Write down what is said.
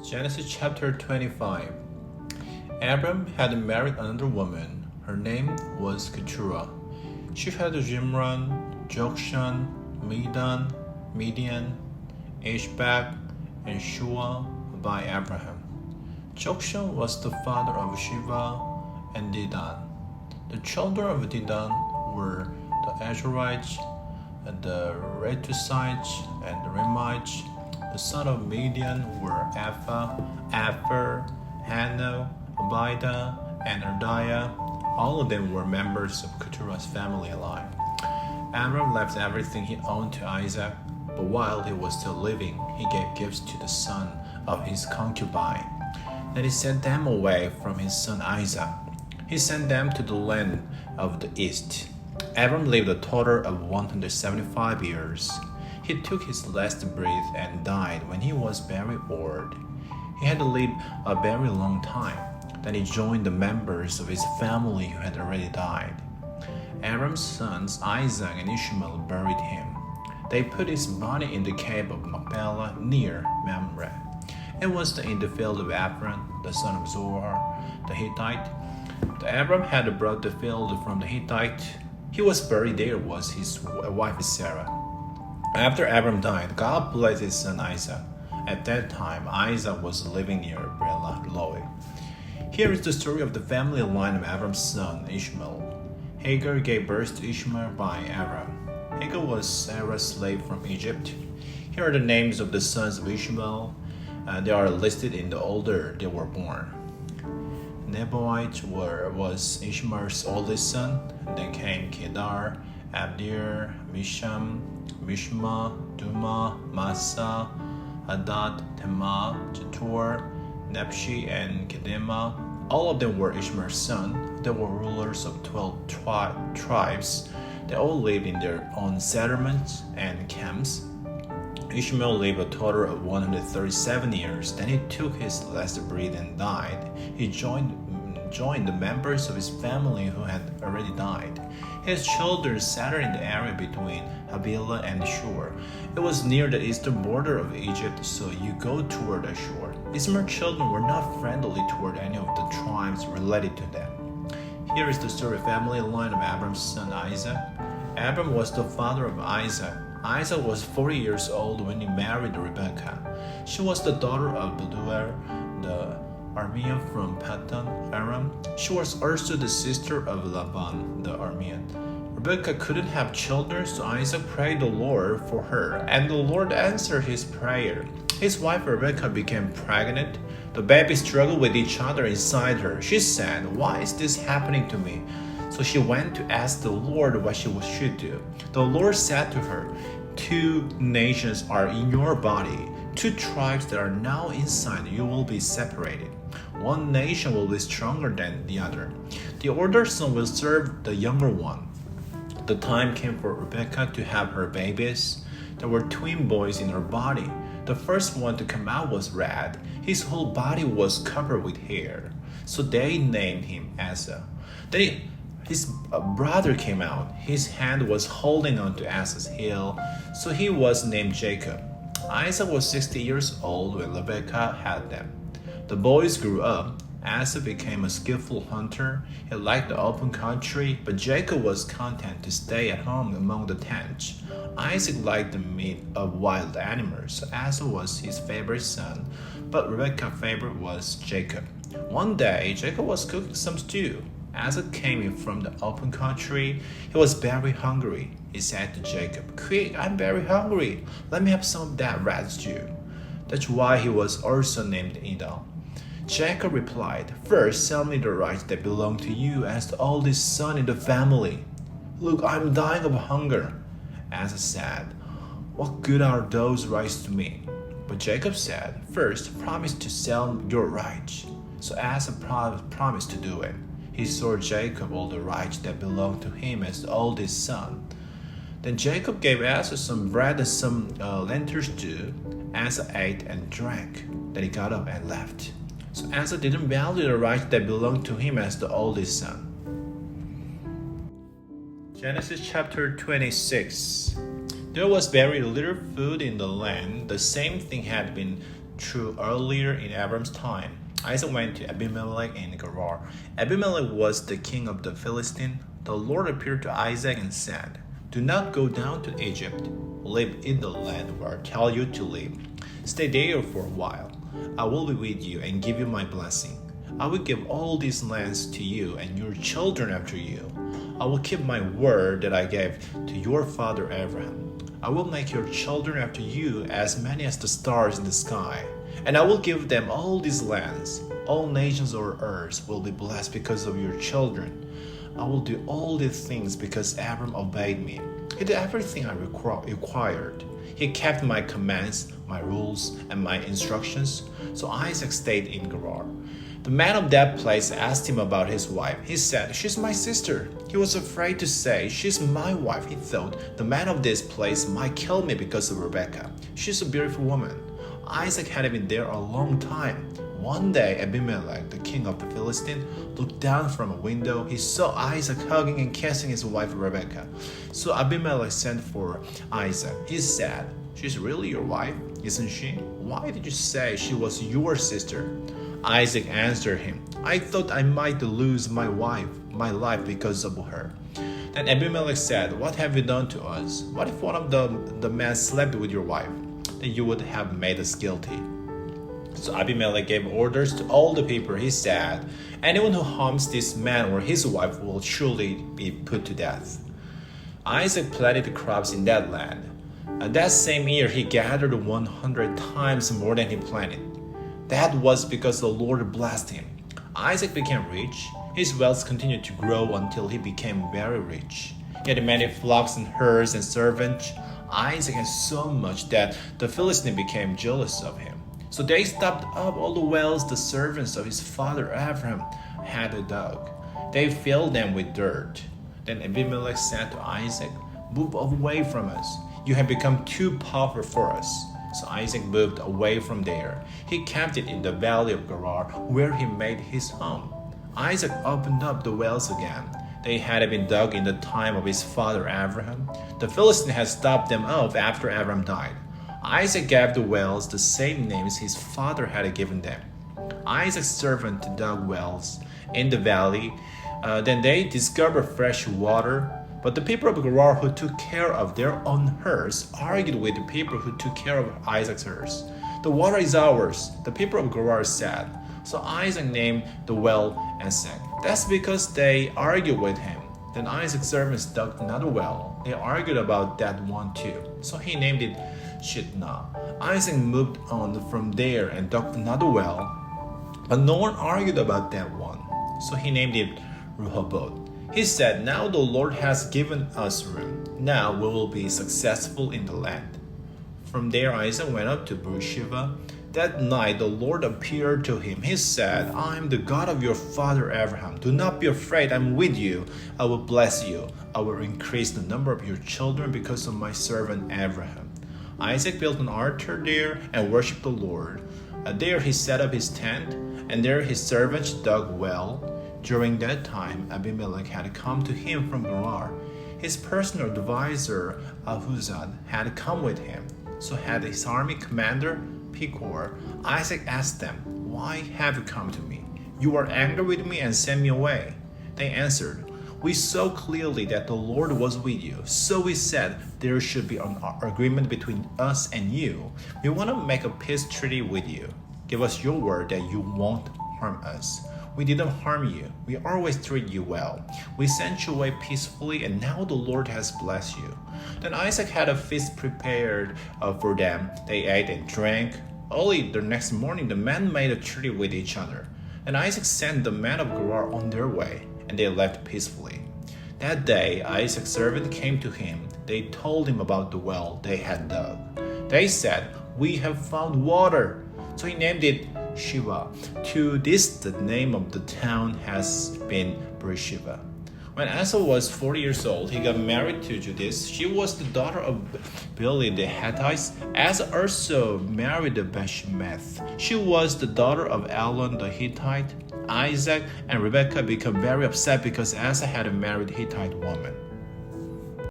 Genesis chapter 25. Abram had married another woman. Her name was Keturah. She had Zimran, Jokshan, Medan, Midian, Ishbak, and Shua by Abraham. Jokshan was the father of Shiva and Dedan. The children of Dedan were the Azorites, the Retusites, and the Remites. The sons of Midian were Aphar, Hano, Abida, and Ardiah. All of them were members of Keturah's family line. Abram left everything he owned to Isaac, but while he was still living, he gave gifts to the son of his concubine. Then he sent them away from his son Isaac. He sent them to the land of the east. Abram lived a total of 175 years. He took his last breath and died when he was very old. He had lived a very long time. Then he joined the members of his family who had already died. Abram's sons Isaac and Ishmael buried him. They put his body in the cave of Machpelah near Mamre. It was in the field of Ephron, the son of Zohar, the Hittite. Abram had brought the field from the Hittite. He was buried there was his wife Sarah. After Abram died, God blessed his son Isaac. At that time, Isaac was living near Beer-lahai. Here is the story of the family line of Abram's son Ishmael. Hagar gave birth to Ishmael by Abram. Hagar was Sarah's slave from Egypt. Here are the names of the sons of Ishmael. They are listed in the order they were born. Nebaioth was Ishmael's oldest son. Then came Kedar, Abdir, Misham, Mishma, Duma, Massa, Hadad, Tema, Jetur, Nepshi, and Kedema. All of them were Ishmael's sons. They were rulers of 12 tribes. They all lived in their own settlements and camps. Ishmael lived a total of 137 years. Then he took his last breath and died. He joined the members of his family who had already died. His children settled in the area between Havilah and Shur. It was near the eastern border of Egypt, so you go toward Ashur. Ishmael's children were not friendly toward any of the tribes related to them. Here is the story family line of Abram's son Isaac. Abram was the father of Isaac. Isaac was 40 years old when he married Rebekah. She was the daughter of Beduel, the Aramean from Padan Aram. She was also the sister of Laban, the Aramean. Rebekah couldn't have children, so Isaac prayed the Lord for her, and the Lord answered his prayer. His wife Rebekah became pregnant. The babies struggled with each other inside her. She said, "Why is this happening to me?" So she went to ask the Lord what she should do. The Lord said to her, "Two nations are in your body. Two tribes that are now inside you will be separated. One nation will be stronger than the other. The older son will serve the younger one." The time came for Rebekah to have her babies. There were twin boys in her body. The first one to come out was red. His whole body was covered with hair. So they named him Asa. Then his brother came out. His hand was holding on to Asa's heel, so he was named Jacob. Isaac was 60 years old when Rebekah had them. The boys grew up. Asa became a skillful hunter. He liked the open country, but Jacob was content to stay at home among the tents. Isaac liked the meat of wild animals, so Asa was his favorite son, but Rebekah's favorite was Jacob. One day, Jacob was cooking some stew. Asa came in from the open country. He was very hungry. He said to Jacob, "Quick, I'm very hungry. Let me have some of that red stew." That's why he was also named Edom. Jacob replied, "First, sell me the rights that belong to you as the oldest son in the family." "Look, I'm dying of hunger." Asa said, "What good are those rights to me?" But Jacob said, "First, promise to sell your rights." So Asa promised to do it. He sold Jacob all the rights that belonged to him as the oldest son. Then Jacob gave Asa some bread and some lentil stew. Asa ate and drank. Then he got up and left. So Asa didn't value the rights that belonged to him as the oldest son. Genesis chapter 26. There was very little food in the land. The same thing had been True, earlier in Abram's time, Isaac went to Abimelech in Gerar. Abimelech was the king of the Philistines. The Lord appeared to Isaac and said, "Do not go down to Egypt. Live in the land where I tell you to live. Stay there for a while. I will be with you and give you my blessing. I will give all these lands to you and your children after you. I will keep my word that I gave to your father Abraham. I will make your children after you as many as the stars in the sky, and I will give them all these lands. All nations on earth will be blessed because of your children. I will do all these things because Abram obeyed me. He did everything I required. He kept my commands, my rules, and my instructions. So Isaac stayed in Gerar. The man of that place asked him about his wife. He said, "She's my sister." He was afraid to say, "She's my wife." He thought, the man of this place might kill me because of Rebekah. She's a beautiful woman. Isaac had been there a long time. One day, Abimelech, the king of the Philistines, looked down from a window. He saw Isaac hugging and kissing his wife Rebekah. So Abimelech sent for Isaac. He said, "She's really your wife, isn't she? Why did you say she was your sister?" Isaac answered him, "I thought I might lose my life because of her." Then Abimelech said, "What have you done to us? What if one of the men slept with your wife? Then you would have made us guilty." So Abimelech gave orders to all the people. He said, "Anyone who harms this man or his wife will surely be put to death." Isaac planted the crops in that land. That same year, he gathered 100 times more than he planted. That was because the Lord blessed him. Isaac became rich. His wealth continued to grow until he became very rich. He had many flocks and herds and servants. Isaac had so much that the Philistines became jealous of him. So they stopped up all the wells the servants of his father Abraham had dug. They filled them with dirt. Then Abimelech said to Isaac, "Move away from us. You have become too powerful for us." So Isaac moved away from there. He camped in the valley of Gerar, where he made his home. Isaac opened up the wells again. They had been dug in the time of his father Abraham. The Philistines had stopped them up after Abraham died. Isaac gave the wells the same names his father had given them. Isaac's servant dug wells in the valley. Then they discovered fresh water. But the people of Gerar who took care of their own herds argued with the people who took care of Isaac's herds. "The water is ours," the people of Gerar said. So Isaac named the well Esek. That's because they argued with him. Then Isaac's servants dug another well. They argued about that one too. So he named it Shitnah. Isaac moved on from there and dug another well. But no one argued about that one. So he named it Rehoboth. He said, "Now the Lord has given us room. Now we will be successful in the land." From there Isaac went up to Beersheba. That night the Lord appeared to him. He said, "I am the God of your father Abraham. Do not be afraid. I am with you. I will bless you. I will increase the number of your children because of my servant Abraham." Isaac built an altar there and worshipped the Lord. There he set up his tent, and there his servants dug well. During that time, Abimelech had come to him from Gerar. His personal advisor, Ahuzad, had come with him. So had his army commander, Pekor. Isaac asked them, "Why have you come to me? You are angry with me and sent me away." They answered, "We saw clearly that the Lord was with you. So we said there should be an agreement between us and you. We want to make a peace treaty with you. Give us your word that you won't harm us. We didn't harm you. We always treat you well. We sent you away peacefully, and now the Lord has blessed you." Then Isaac had a feast prepared for them. They ate and drank. Early the next morning, the men made a treaty with each other. And Isaac sent the men of Gerar on their way, and they left peacefully. That day, Isaac's servant came to him. They told him about the well they had dug. They said, "We have found water." So he named it Shiva. To this, the name of the town has been Beersheba. When Asa was 40 years old, he got married to Judith. She was the daughter of Billy the Hittite. Asa also married Bashemath. She was the daughter of Elon the Hittite. Isaac and Rebekah became very upset because Asa had married a Hittite woman.